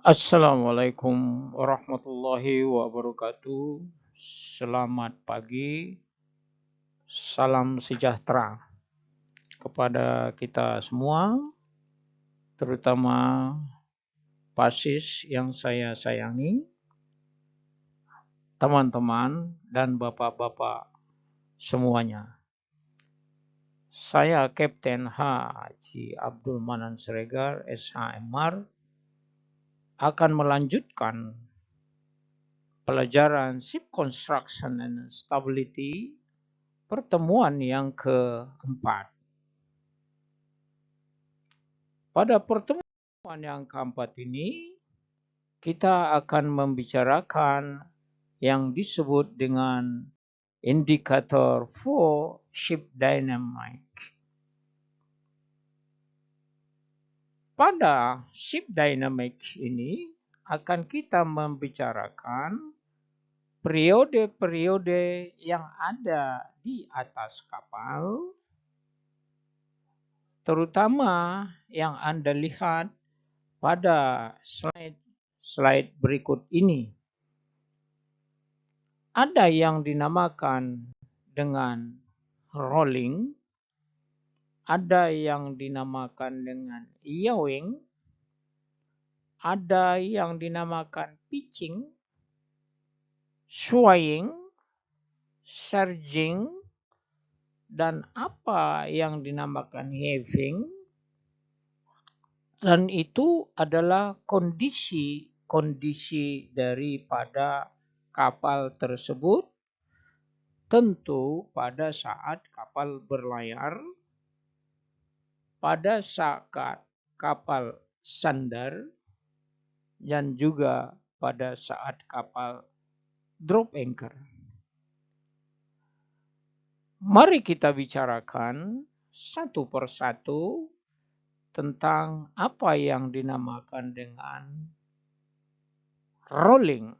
Assalamualaikum warahmatullahi wabarakatuh. Selamat pagi, salam sejahtera kepada kita semua, terutama Pasis yang saya sayangi, teman-teman dan bapak-bapak semuanya. Saya Kapten Haji Abdul Manan Siregar, SHMR, akan melanjutkan pelajaran Ship Construction and Stability pertemuan yang keempat. Pada pertemuan yang keempat ini, kita akan membicarakan yang disebut dengan indikator for ship dynamic. Pada ship dynamic ini akan kita membicarakan periode-periode yang ada di atas kapal, terutama yang Anda lihat pada slide berikut ini. Ada yang dinamakan dengan rolling, ada yang dinamakan dengan yawing, ada yang dinamakan pitching, swaying, surging, dan apa yang dinamakan heaving. Dan itu adalah kondisi daripada kapal tersebut, tentu pada saat kapal berlayar, pada saat kapal sandar, dan juga pada saat kapal drop anchor. Mari kita bicarakan satu persatu tentang apa yang dinamakan dengan rolling.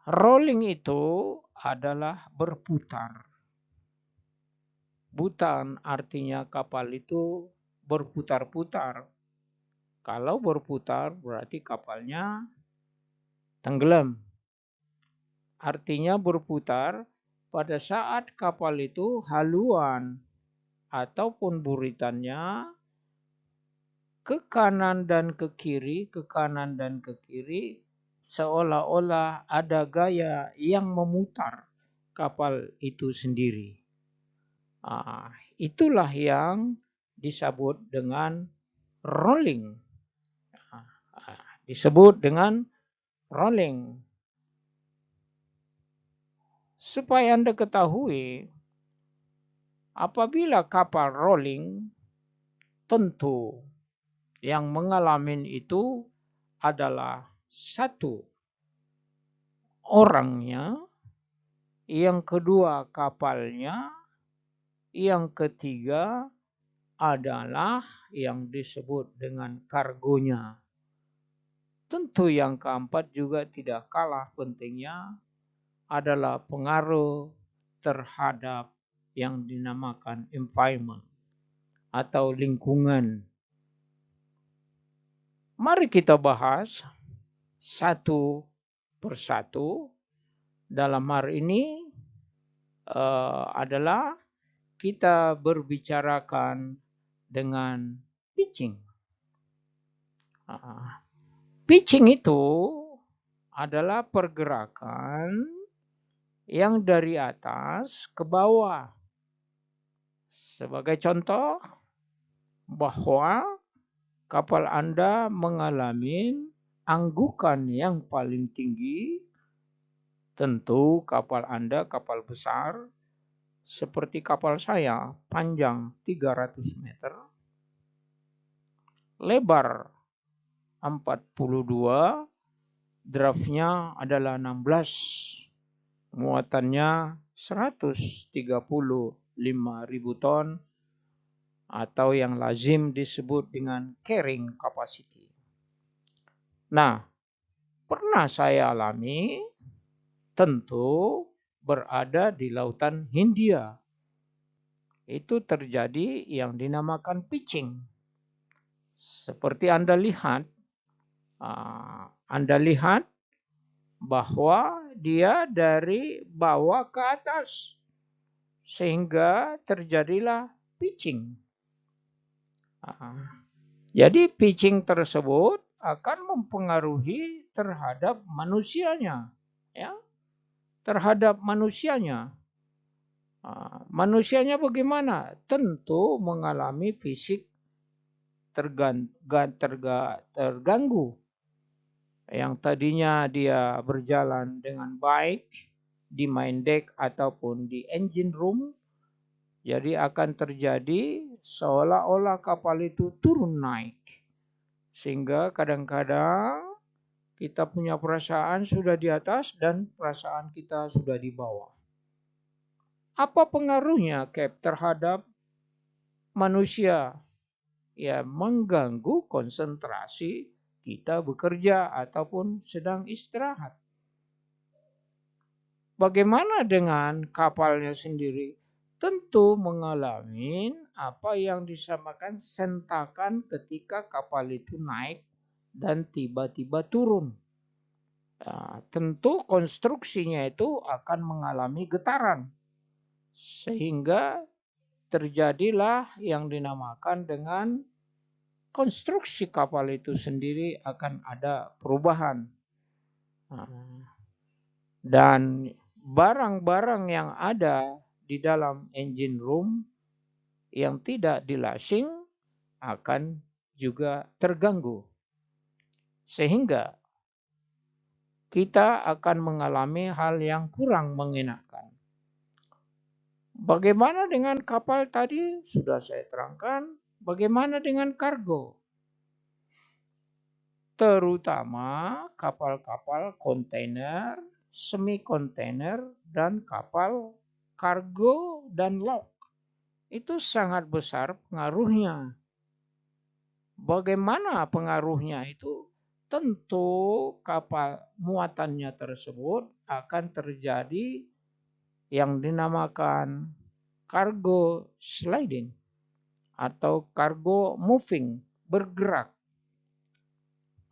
Rolling itu adalah berputar. Bukan artinya kapal itu berputar-putar. Kalau berputar berarti kapalnya tenggelam. Artinya berputar pada saat kapal itu haluan ataupun buritannya ke kanan dan ke kiri, seolah-olah ada gaya yang memutar kapal itu sendiri. Itulah yang disebut dengan rolling. Disebut dengan rolling. Supaya Anda ketahui, apabila kapal rolling, tentu yang mengalami itu adalah satu, orangnya, yang kedua kapalnya, yang ketiga adalah yang disebut dengan kargonya. Tentu yang keempat juga tidak kalah pentingnya adalah pengaruh terhadap yang dinamakan environment atau lingkungan. Mari kita bahas satu persatu. Dalam hari ini adalah kita berbicarakan dengan pitching. Pitching itu adalah pergerakan yang dari atas ke bawah. Sebagai contoh, bahwa kapal Anda mengalami anggukan yang paling tinggi, tentu kapal Anda kapal besar, seperti kapal saya, panjang 300 meter, lebar 42, draftnya adalah 16, muatannya 135.000 ton, atau yang lazim disebut dengan carrying capacity. Nah, pernah saya alami, tentu berada di Lautan Hindia. Itu terjadi yang dinamakan pitching. Seperti Anda lihat bahwa dia dari bawah ke atas, sehingga terjadilah pitching. Jadi pitching tersebut akan mempengaruhi terhadap manusianya, ya, terhadap manusianya. Manusianya bagaimana? Tentu mengalami fisik terganggu. Yang tadinya dia berjalan dengan baik di main deck ataupun di engine room, jadi akan terjadi seolah-olah kapal itu turun naik. Sehingga kadang-kadang kita punya perasaan sudah di atas dan perasaan kita sudah di bawah. Apa pengaruhnya, Cap, terhadap manusia? Ya, mengganggu konsentrasi kita bekerja ataupun sedang istirahat. Bagaimana dengan kapalnya sendiri? Tentu mengalami apa yang disamakan sentakan ketika kapal itu naik dan tiba-tiba turun. Tentu konstruksinya itu akan mengalami getaran. Sehingga terjadilah yang dinamakan dengan konstruksi kapal itu sendiri akan ada perubahan. Dan barang-barang yang ada di dalam engine room yang tidak dilasing akan juga terganggu. Sehingga kita akan mengalami hal yang kurang mengenakan. Bagaimana dengan kapal tadi? Sudah saya terangkan. Bagaimana dengan kargo? Terutama kapal-kapal kontainer, semi-kontainer, dan kapal kargo dan log. Itu sangat besar pengaruhnya. Bagaimana pengaruhnya itu? Tentu kapal muatannya tersebut akan terjadi yang dinamakan cargo sliding atau cargo moving, bergerak.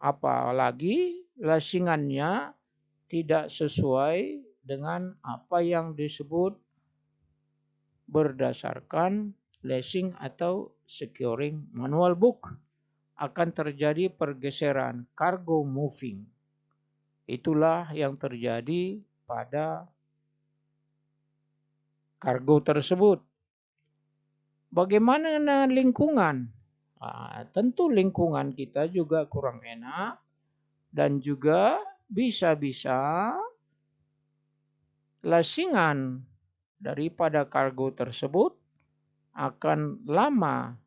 Apalagi lasingannya tidak sesuai dengan apa yang disebut berdasarkan lashing atau securing manual book. Akan terjadi pergeseran cargo moving. Itulah yang terjadi pada kargo tersebut. Bagaimana dengan lingkungan? Tentu lingkungan kita juga kurang enak dan juga bisa-bisa lasingan daripada kargo tersebut akan lama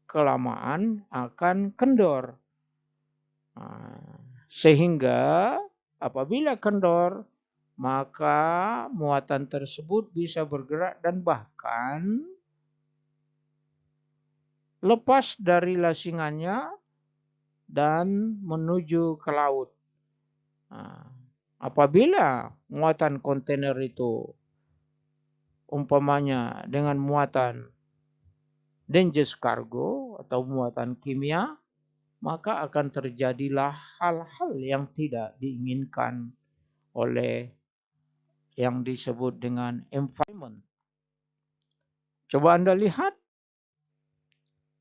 kelamaan akan kendor. Sehingga apabila kendor, maka muatan tersebut bisa bergerak dan bahkan lepas dari lasingannya dan menuju ke laut. Apabila muatan kontainer itu umpamanya dengan muatan dangerous cargo atau muatan kimia, maka akan terjadilah hal-hal yang tidak diinginkan oleh yang disebut dengan environment. Coba Anda lihat,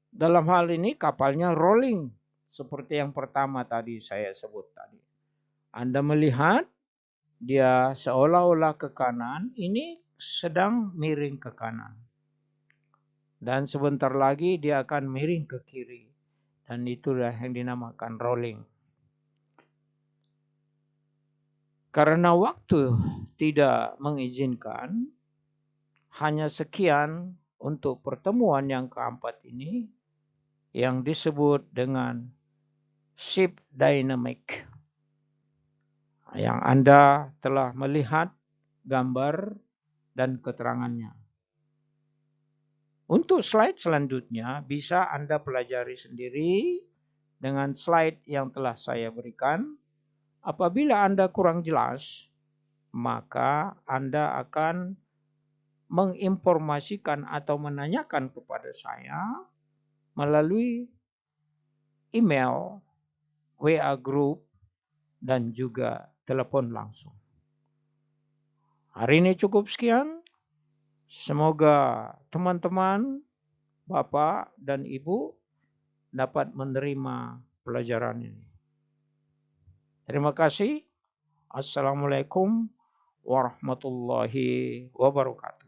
dalam hal ini kapalnya rolling, seperti yang pertama tadi saya sebut tadi. Anda melihat dia seolah-olah ke kanan, ini sedang miring ke kanan. Dan sebentar lagi dia akan miring ke kiri. Dan itulah yang dinamakan rolling. Karena waktu tidak mengizinkan, hanya sekian untuk pertemuan yang keempat ini yang disebut dengan ship dynamic. Yang Anda telah melihat gambar dan keterangannya. Untuk slide selanjutnya bisa Anda pelajari sendiri dengan slide yang telah saya berikan. Apabila Anda kurang jelas, maka Anda akan menginformasikan atau menanyakan kepada saya melalui email, WA group, dan juga telepon langsung. Hari ini cukup sekian. Semoga teman-teman, Bapak dan Ibu dapat menerima pelajaran ini. Terima kasih. Assalamualaikum warahmatullahi wabarakatuh.